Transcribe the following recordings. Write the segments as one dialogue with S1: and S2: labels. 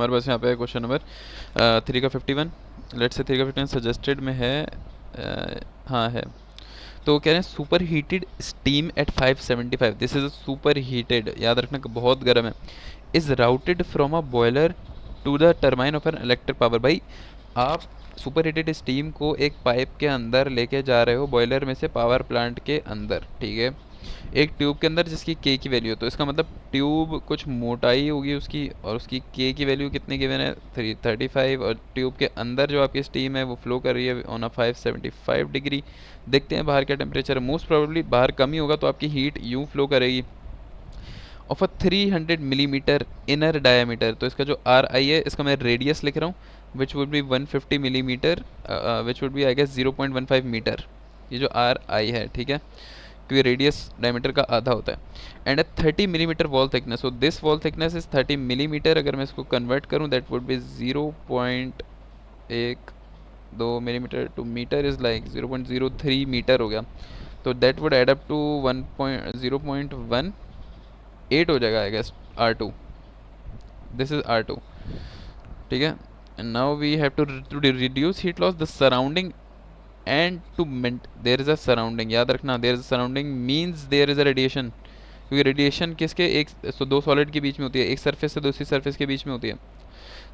S1: हमारे पास यहाँ पे क्वेश्चन नंबर 3 का 51। लेट्स से 3 का 51 सजेस्टेड में है। हाँ है। तो कह रहे हैं super heated steam at 575, this is super heated, याद रखना कि बहुत गर्म है, is routed from a boiler to the turbine of an electric power. भाई आप सुपर हीटेड स्टीम को एक पाइप के अंदर लेके जा रहे हो बॉयलर में से पावर प्लांट के अंदर, ठीक है, एक ट्यूब के अंदर जिसकी के की वैल्यू, तो इसका मतलब ट्यूब कुछ मोटाई होगी उसकी, और उसकी के की वैल्यू कितनी गिवन है 335, और ट्यूब के अंदर जो आपकी स्टीम है वो फ्लो कर रही है ऑन अ 575 डिग्री। देखते हैं बाहर क्या टेम्परेचर है, मोस्ट प्रोबेबली बाहर कम ही होगा तो आपकी हीट यूँ फ्लो करेगी of a 300 millimetre inner diameter. तो इसका जो आर आई है इसका मैं रेडियस लिख रहा हूँ, which would be 150 millimetre, which would be I guess 0.15 metre. ये जो आर आई है, ठीक है, क्योंकि रेडियस डायमीटर का आधा होता है। And 30 millimetre wall thickness, so this wall thickness is 30 millimetre. अगर मैं इसको कन्वर्ट करूँ that would be 0.12 millimetre to metre is like 0.03 metre हो गया। तो that would add up to 0.8 हो जाएगा I guess R2। This is R2, ठीक है। And now we have to reduce heat loss the surrounding and to maintain there is a surrounding, याद रखना there is a surrounding means there is a radiation, क्योंकि radiation किसके, एक सो दो solid के बीच में होती है, एक सरफेस से दूसरी सरफेस के बीच में होती है।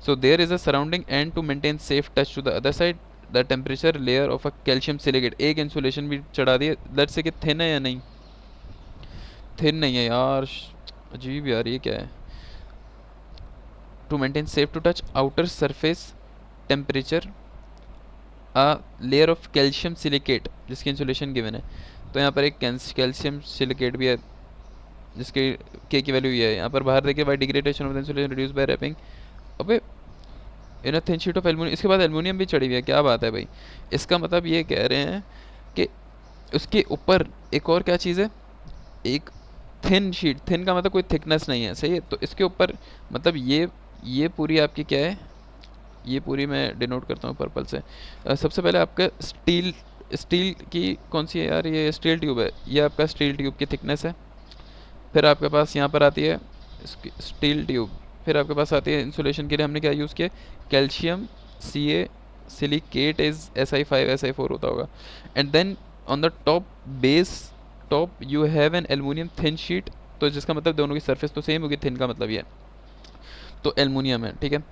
S1: So there is a surrounding and to maintain safe touch to the other side the temperature layer of a calcium silicate, एक इंसुलेशन भी चढ़ा दिए, लेट्स से कि थिन है या नहीं, थिन नहीं है यार, अजीब यार ये क्या है, to maintain safe to touch outer surface temperature a layer of calcium silicate जिसकी इंसुलेशन गिवन है। तो यहाँ पर एक कैल्शियम सिलिकेट भी है जिसकी के की वैल्यू ये है। यहाँ पर बाहर देखिए by degradation of the insulation reduce by wrapping, अबे in a thin sheet of aluminium, इसके बाद एल्यूमिनियम भी चढ़ी हुई है, क्या बात है भाई। इसका मतलब ये कह रहे हैं कि उसके ऊपर एक और क्या चीज़ है, एक थिन शीट, थिन का मतलब कोई थिकनेस नहीं है, सही है। तो इसके ऊपर मतलब ये पूरी आपकी क्या है, ये पूरी मैं डिनोट करता हूँ पर्पल से। सबसे पहले आपका स्टील, स्टील की कौन सी है यार, ये स्टील ट्यूब है, ये आपका स्टील ट्यूब की थिकनेस है। फिर आपके पास यहाँ पर आती है स्टील ट्यूब, फिर आपके पास आती है इंसुलेशन के लिए हमने क्या यूज़ किया, calcium C silicate is Si5 Si4 होता होगा। And then on the top base top you have an aluminium thin sheet, तो जिसका मतलब दोनों की सरफेस तो सेम होगी, थिन का मतलब ये है, तो एलुमिनियम है, ठीक है।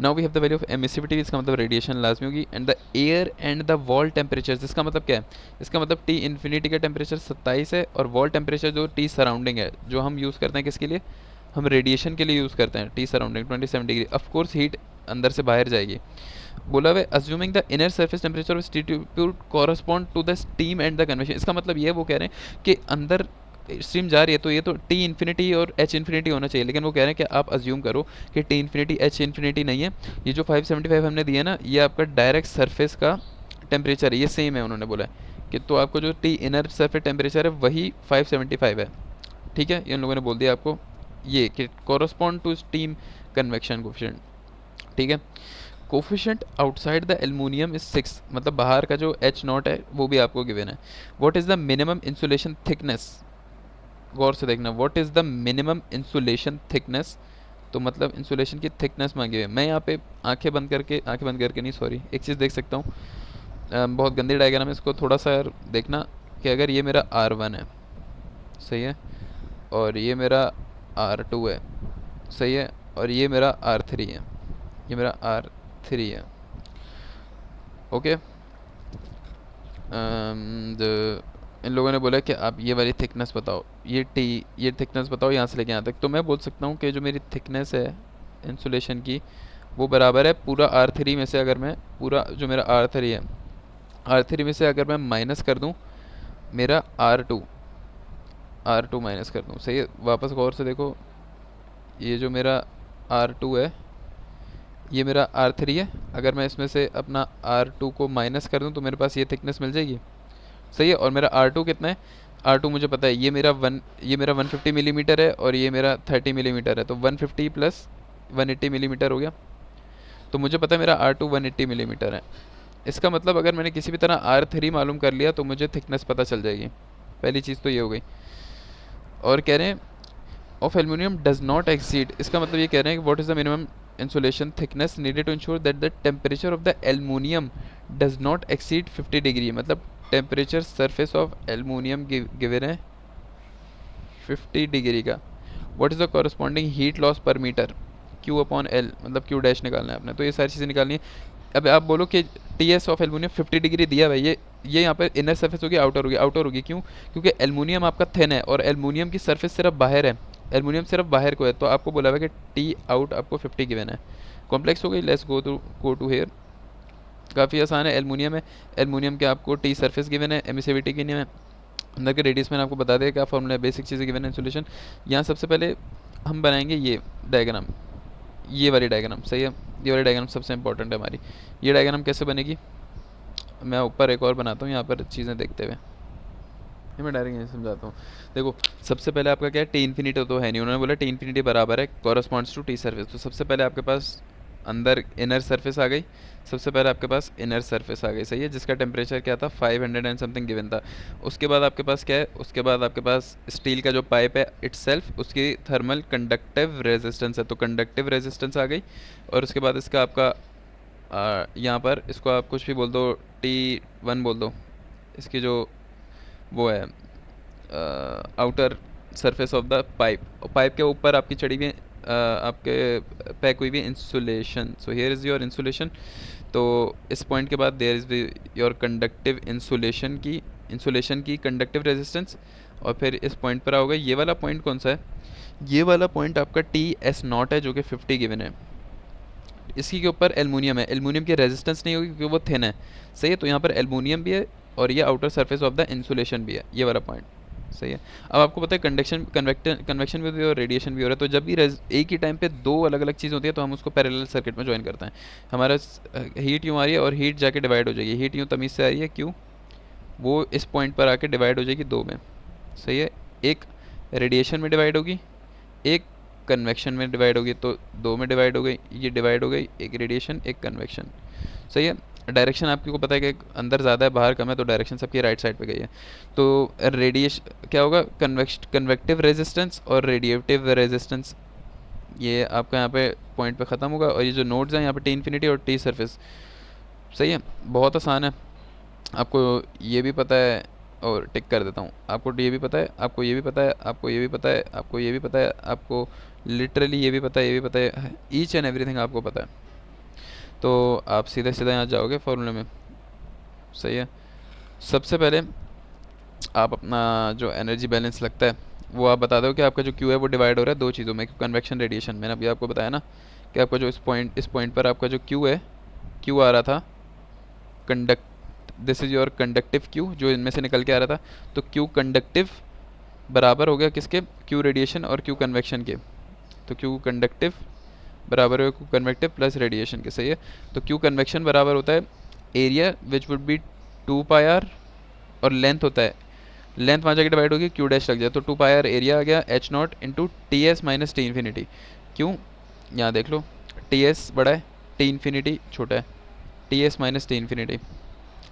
S1: Now we have the value of emissivity, इसका मतलब रेडिएशन लाजमी होगी, and the air and the wall temperature, इसका मतलब क्या है, इसका मतलब टी इन्फिनिटी का टेम्परेचर 27 है, और वॉल टेम्परेचर जो टी सराउंडिंग है जो हम यूज़ करते हैं किसके लिए, हम रेडिएशन के लिए यूज़ करते हैं, T surrounding 27 degree, of course heat अंदर से बाहर जाएगी। बोला हुआ assuming the inner surface temperature of steel tube correspond to the steam and the convection, इसका मतलब ये वो कह रहे हैं कि अंदर स्ट्रीम जा रही है तो ये तो टी इन्फिनिटी और एच इन्फिनिटी होना चाहिए, लेकिन वो कह रहे हैं कि आप अज्यूम करो कि टी इन्फिनिटी एच इन्फिनिटी नहीं है, ये जो 575 हमने दिया ना ये आपका डायरेक्ट सरफेस का टेम्परेचर है, ये सेम है, उन्होंने बोला है कि तो आपको जो टी इनर सरफेस टेम्परेचर है वही 575 है, ठीक है। इन लोगों ने बोल दिया आपको ये कि correspond to steam convection coefficient, ठीक है। Coefficient outside the aluminium is 6, मतलब बाहर का जो एच नॉट है वो भी आपको गिवन है। What is the minimum insulation thickness, गौर से देखना, what is the minimum insulation thickness, तो मतलब इंसुलेशन की थिकनेस मांगी हुई है। मैं यहाँ पे आंखें बंद करके नहीं, सॉरी, एक चीज़ देख सकता हूँ, बहुत गंदी डायग्राम है, इसको थोड़ा सा यार देखना कि अगर ये मेरा R1 है, सही है, और ये मेरा R2 है, सही है, और ये मेरा R3 है, ये मेरा R3 है, ओके। इन लोगों ने बोला कि आप ये वाली थिकनेस बताओ, ये थिकनेस बताओ यहाँ से लेके यहाँ तक, तो मैं बोल सकता हूँ कि जो मेरी थिकनेस है इंसुलेशन की वो बराबर है पूरा R3 में से, अगर मैं पूरा जो मेरा R3 है, R3 में से अगर मैं माइनस कर दूँ मेरा R2 माइनस कर दूँ, सही है। वापस गौर से देखो, ये जो मेरा R2 है ये मेरा R3 है, अगर मैं इसमें से अपना R2 को माइनस कर दूं तो मेरे पास ये थिकनेस मिल जाएगी, सही है। और मेरा R2 कितना है, R2 मुझे पता है, ये मेरा 150 मिलीमीटर है और ये मेरा 30 मिलीमीटर है, तो 150 प्लस 180 मिलीमीटर हो गया, तो मुझे पता है मेरा R2 180 मिलीमीटर है। इसका मतलब अगर मैंने किसी भी तरह R3 मालूम कर लिया तो मुझे थिकनेस पता चल जाएगी, पहली चीज़ तो ये हो गई। और कह रहे हैं of aluminium does not exceed, इसका मतलब ये कह रहे हैं कि what is the minimum insulation thickness needed to ensure that the temperature of the aluminium does not exceed 50 degree, मतलब temperature surface of aluminium given है 50 डिग्री का. What is the corresponding heat loss per meter? Q upon L, मतलब Q dash निकालना है आपने. तो ये सारी चीज़ें निकालनी है. अब आप बोलो कि T S of aluminium 50 degree दिया भाई, ये यहाँ पर इनर सरफेस होगी, आउटर होगी. क्यों? क्योंकि एलुमिनियम आपका थिन है और एलुमिनियम की सरफेस सिर्फ बाहर है, एलुमिनियम सिर्फ बाहर को है. तो आपको बोला हुआ है कि टी आउट आपको 50 गिवन है. कॉम्प्लेक्स हो गई. Let's go to here. काफ़ी आसान है. एलुमिनियम है, एलुमिनियम के आपको टी सरफेस गिवन है, एमिसिविटी की नहीं है, अंदर के रेडियस मैंने आपको बता दिया क्या फॉर्मूला है, बेसिक चीज़ें गिवन है. इंसुलेशन यहाँ सबसे पहले हम बनाएंगे ये डायग्राम, ये वाली डायग्राम. सही है, ये वाली डायग्राम सबसे इंपॉर्टेंट है हमारी. ये डायग्राम कैसे बनेगी, मैं ऊपर एक और बनाता हूँ यहाँ पर चीज़ें देखते हुए. ये मैं डायरेक्ट यही समझाता हूँ. देखो सबसे पहले आपका क्या है, टी इन्फिनिटी तो है नहीं, उन्होंने बोला टी इन्फिनिटी बराबर है कॉरस्पॉन्ड्स टू टी सरफेस. तो सबसे पहले आपके पास अंदर इनर सरफेस आ गई. सबसे पहले आपके पास इनर सरफेस आ गई. सही है, जिसका टेम्परेचर क्या था 500 एंड समथिंग गिवन था. उसके बाद आपके पास क्या है, उसके बाद आपके पास स्टील का जो पाइप है इटसेल्फ, उसकी थर्मल कंडक्टिव रेजिस्टेंस है. तो कंडक्टिव रेजिस्टेंस आ गई. और उसके बाद इसका आपका यहाँ पर इसको आप कुछ भी बोल दो, T1 बोल दो. इसकी जो वो है outer surface of the pipe, pipe के ऊपर आपकी चढ़ी हुई आपके पैक हुई हुई insulation. So here is your insulation. तो इस पॉइंट के बाद there is your conductive insulation की कंडक्टिव रेजिस्टेंस. और फिर इस पॉइंट पर आओगे. ये वाला पॉइंट कौन सा है, ये वाला पॉइंट आपका TS0 है जो कि 50 गिवन है. इसकी के ऊपर एलुमिनियम है, एलुमिनियम की रेजिस्टेंस नहीं होगी क्योंकि वो थिन है. सही है, तो यहाँ पर एलुमिनियम भी है और ये outer surface of the insulation भी है, ये वाला पॉइंट. सही है. अब आपको पता है कन्वेक्शन भी हो रही है और रेडिएशन भी हो रहा है. तो जब भी एक ही टाइम पे दो अलग अलग चीज़ होती है तो हम उसको पैरेलल सर्किट में ज्वाइन करते हैं. हमारा हीट यूँ आ रही है और हीट जाके डिवाइड हो जाएगी. हीट यूँ तमीज़ से आ रही है, क्यों, वो इस पॉइंट पर आके डिवाइड हो जाएगी दो में. सही है, एक रेडिएशन में डिवाइड होगी, एक कन्वेक्शन में डिवाइड होगी. तो दो में डिवाइड हो गई, ये डिवाइड हो गई, एक रेडिएशन एक कन्वेक्शन. सही है. डायरेक्शन आपको पता है कि अंदर ज़्यादा है बाहर कम है, तो डायरेक्शन सबकी राइट साइड पे गई है. तो रेडिएशन क्या होगा, कन्वेक्टिव रेजिस्टेंस और रेडिएटिव रेजिस्टेंस, ये आपका यहाँ पे पॉइंट पे ख़त्म होगा. और ये जो नोड्स हैं यहाँ पे टी इन्फिनिटी और टी सरफेस. सही है, बहुत आसान है. आपको ये भी पता है, और टिक कर देता हूँ. आपको ये भी पता है, आपको ये भी पता है, आपको ये भी पता है, आपको ये भी पता है, आपको लिटरली ये भी पता है, ये भी पता है, ईच एंड एवरीथिंग आपको पता है. तो आप सीधे सीधे यहाँ जाओगे फॉर्मूले में. सही है. सबसे पहले आप अपना जो एनर्जी बैलेंस लगता है वो आप बता दो कि आपका जो क्यू है वो डिवाइड हो रहा है दो चीज़ों में, कन्वेक्शन रेडिएशन. मैंने अभी आपको बताया ना कि आपका जो इस पॉइंट पर आपका जो क्यू है, क्यू आ रहा था this is your conductive Q जो इनमें से निकल के आ रहा था. तो क्यू कंडक्टिव बराबर हो गया किसके, क्यू रेडिएशन और क्यू कन्वेक्शन के. तो क्यू कंडक्टिव बराबर हो क्यू कन्वेक्टिव प्लस रेडिएशन के. सही है. तो क्यू कन्वेक्शन बराबर होता है area which would B 2πr और लेंथ होता है, लेंथ वहाँ जाके डिवाइड होगी, क्यू डैश लग जाए. तो 2πr एरिया आ गया H0 into T S minus T infinity. क्यों, यहाँ देख लो, टी एस बड़ा है, टी इन्फिनिटी छोटा है, T S minus T infinity.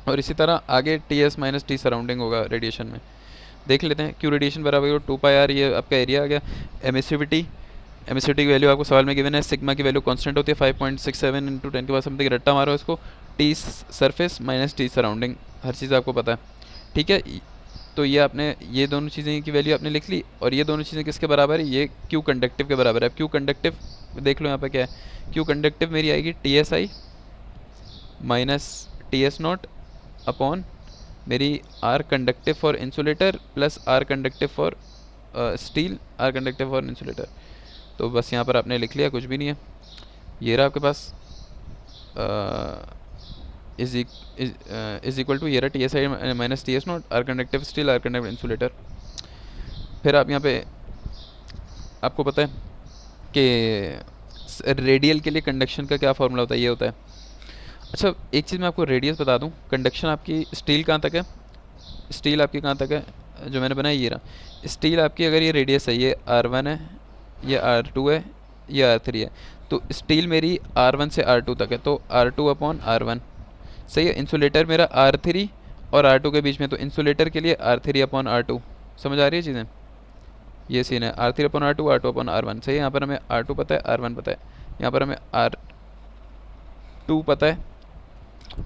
S1: और इसी तरह आगे T S minus T surrounding होगा रेडिएशन में. देख लेते हैं. क्यू रेडिएशन बराबर 2πr, ये आपका एरिया आ गया. एमिसिविटी की वैल्यू आपको सवाल में गिवन है. सिग्मा की वैल्यू कांस्टेंट होती है 5.67 इंटू 10 के बाद समथिंग, रट्टा मारो इसको. T surface minus T surrounding, हर चीज़ आपको पता है. ठीक है. तो ये आपने ये दोनों चीज़ें की वैल्यू आपने लिख ली. और ये दोनों चीज़ें किसके बराबर है, ये क्यू कंडक्टिव के बराबर है. क्यू कंडक्टिव देख लो यहाँ पर क्या है, क्यू कंडक्टिव मेरी आएगी TSI माइनस TS0 अपॉन मेरी R conductive for insulator plus R conductive for steel, R conductive for insulator. तो बस यहाँ पर आपने लिख लिया, कुछ भी नहीं है. ये रहा आपके पास इज इक्वल टू ये रहा TSI minus TS0, R conductive steel, R conductive insulator. फिर आप यहाँ पे आपको पता है कि रेडियल के लिए कंडक्शन का क्या फार्मूला होता है, ये होता है. अच्छा एक चीज़ मैं आपको रेडियस बता दूं. कंडक्शन आपकी स्टील कहाँ तक है, स्टील आपकी कहाँ तक है, जो मैंने बनाया ये रहा. स्टील आपकी अगर ये रेडियस है, ये R1 है, ये R2 है, ये R3 है. तो स्टील मेरी R1 से R2 तक है, तो R2 अपॉन R1. सही है. इंसुलेटर मेरा R3 और R2 के बीच में, तो इंसुलेटर के लिए R3 अपॉन R2. समझ आ रही है चीज़ें, ये सीन है. R3 upon R2, R2 upon R1. सही है. यहाँ पर हमें R2 पता है, R1 पता है. यहाँ पर हमें R2 पता है,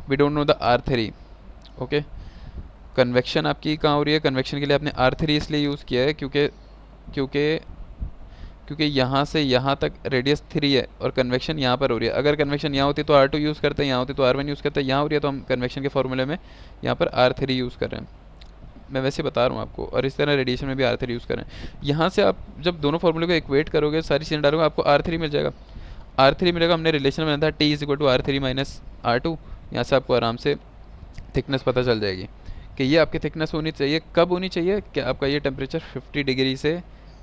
S1: we don't know the R3। Okay, convection आपकी कहाँ हो रही है, कन्वेक्शन के लिए आपने R3 इसलिए यूज़ किया है क्योंकि क्योंकि क्योंकि यहाँ से यहाँ तक रेडियस 3 है और कन्वेक्शन यहाँ पर हो रही है। अगर कन्वेक्शन यहाँ होती तो R2 यूज़ करते हैं, यहाँ होती तो R1 यूज़ करते हैं, यहाँ हो रही है तो हम कन्वेक्शन के फॉर्मूले में यहाँ पर R3 यूज़ कर रहे हैं। मैं वैसे बता रहा हूँ आपको, और इस तरह रेडिएशन में भी R3 यूज़ कर रहे हैं। यहाँ से आप जब दोनों फॉर्मूले को इक्वेट करोगे, सारी चीज़ें डालोगे, आपको R3 मिल जाएगा। R3 मिलेगा, हमने रिलेशन बनाया था T=R3 माइनस R2। यहाँ से आपको आराम से थिकनेस पता चल जाएगी कि ये आपकी थिकनेस होनी चाहिए। कब होनी चाहिए कि आपका ये टेम्परेचर 50 डिग्री से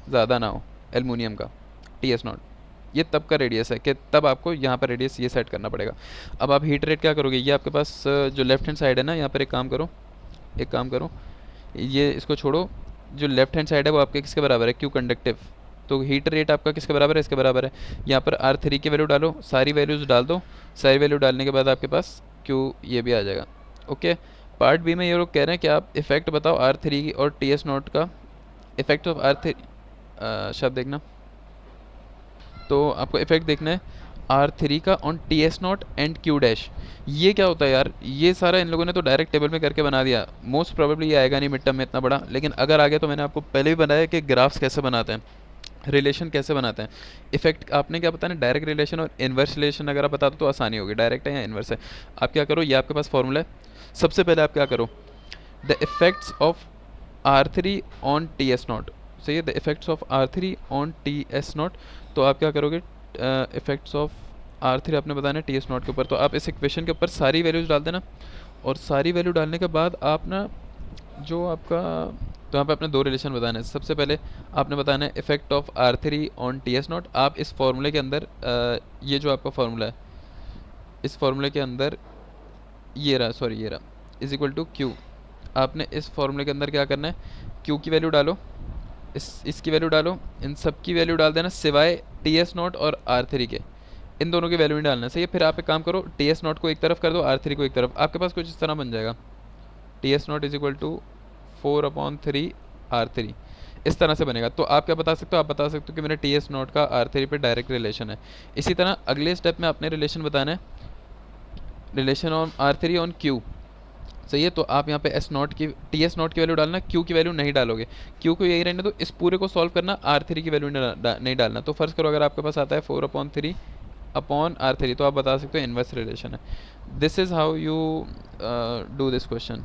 S1: ज़्यादा ना हो, एलुमिनियम का TS0। ये तब का रेडियस है कि तब आपको यहाँ पर रेडियस ये सेट करना पड़ेगा। अब आप हीट रेट क्या करोगे, ये आपके पास जो लेफ्ट हैंड साइड है ना, यहाँ पर एक काम करो, ये इसको छोड़ो, जो लेफ्ट हैंड साइड है वो आपके किसके बराबर है, क्यू कंडक्टिव। तो हीट रेट आपका किसके बराबर है, इसके बराबर है। यहाँ पर R3 की वैल्यू डालो, सारी वैल्यूज़ डाल दो, सारी वैल्यू डालने के बाद आपके पास क्यू ये भी आ जाएगा। ओके, पार्ट बी में ये लोग कह रहे हैं कि आप इफ़ेक्ट बताओ R3 और TS0 का, इफेक्ट ऑफ R3 शब्द देखना, तो आपको इफेक्ट देखना है R3 का on TS0 and Q dash. ये क्या होता है यार, ये सारा इन लोगों ने तो डायरेक्ट टेबल में करके बना दिया। मोस्ट प्रोबेबली ये आएगा नहीं मिड टर्म में इतना बड़ा, लेकिन अगर आ गया तो मैंने आपको पहले भी बताया कि ग्राफ्स कैसे बनाते हैं, रिलेशन कैसे बनाते हैं। इफेक्ट आपने क्या बताना, डायरेक्ट रिलेशन और इन्वर्स रिलेशन अगर आप बता दो तो आसानी होगी, डायरेक्ट है या इन्वर्स है। आप क्या करो, ये आपके पास फॉर्मूला है, सबसे पहले आप क्या करो, the effects of R3 on TS0, सही है, the effects of R3 on TS0। तो आप क्या करोगे, इफेक्ट्स ऑफ R3 आपने बताना है TS0 के ऊपर, तो आप इस इक्वेशन के ऊपर सारी वैल्यूज़ डाल देना, और सारी वैल्यू डालने के बाद आप ना जो आपका, तो यहाँ पे आपने दो रिलेशन बताना है। सबसे पहले आपने बताना है effect of R3 on TS0। आप इस फॉर्मूले के अंदर ये जो आपका फॉर्मूला है, इस फॉर्मूले के अंदर ये रहा, सॉरी ये रहा, इज इक्वल टू क्यू। आपने इस फॉर्मूले के अंदर क्या करना है, क्यू की वैल्यू डालो, इसकी वैल्यू डालो, इन सब की वैल्यू डाल देना सिवाय TS0 और R3 के, इन दोनों की वैल्यू नहीं डालना, सही है। फिर आप एक काम करो, TS0 को एक तरफ कर दो, R3 को एक तरफ, आपके पास कुछ इस तरह बन जाएगा, TS0 is equal to 4/3 R3, इस तरह से बनेगा। तो आप क्या बता सकते हो, आप बता सकते हो कि मेरे TS0 का R3 पे डायरेक्ट रिलेशन है। इसी तरह अगले स्टेप में आपने रिलेशन बताना है, relation on R3 on Q, सही है। तो आप यहाँ पे S0 की, TS0 की वैल्यू डालना, Q की वैल्यू नहीं डालोगे, Q को यही रहने दो, इस पूरे को सॉल्व करना, R3 की वैल्यू नहीं डालना। तो फर्ज करो अगर आपके पास आता है 4/3 अपॉन R3, तो आप बता सकते हो इनवर्स रिलेशन है। This is how you do this question.